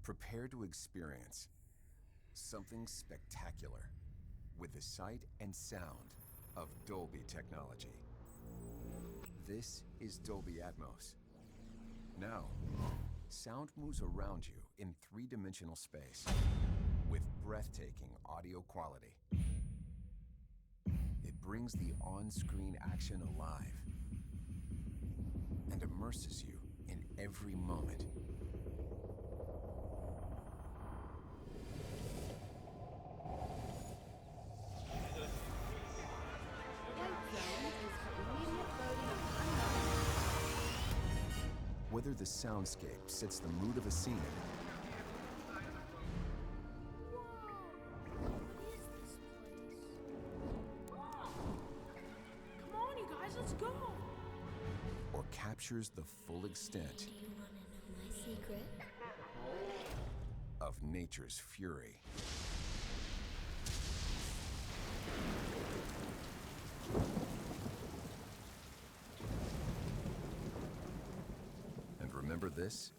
Prepare to experience something spectacular with the sight and sound of Dolby technology. This is Dolby Atmos. Now, sound moves around you in three-dimensional space with breathtaking audio quality. It brings the on-screen action alive and immerses you in every moment. Whether the soundscape sets the mood of a scene, Come on, you guys, let's go! or captures the full extent Do you want to know my secret? of nature's fury. And remember this?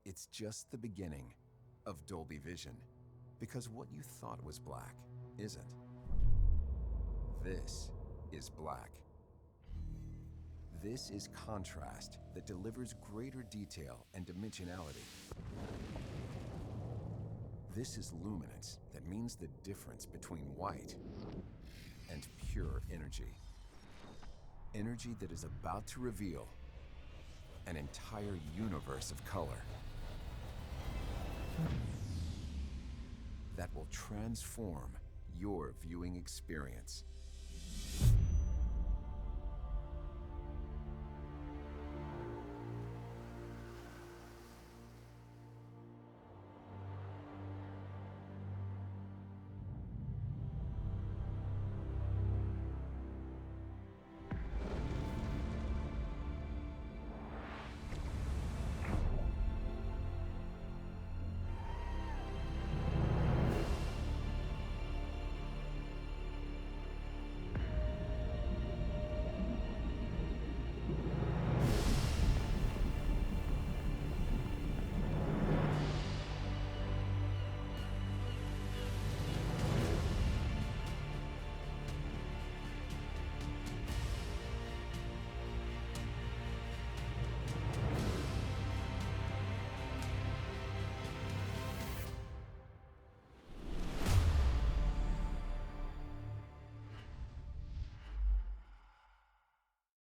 It's just the beginning of Dolby Vision, because what you thought was black isn't. This is black. This is contrast that delivers greater detail and dimensionality. This is luminance that means the difference between white and pure energy. Energy that is about to reveal an entire universe of color that will transform your viewing experience.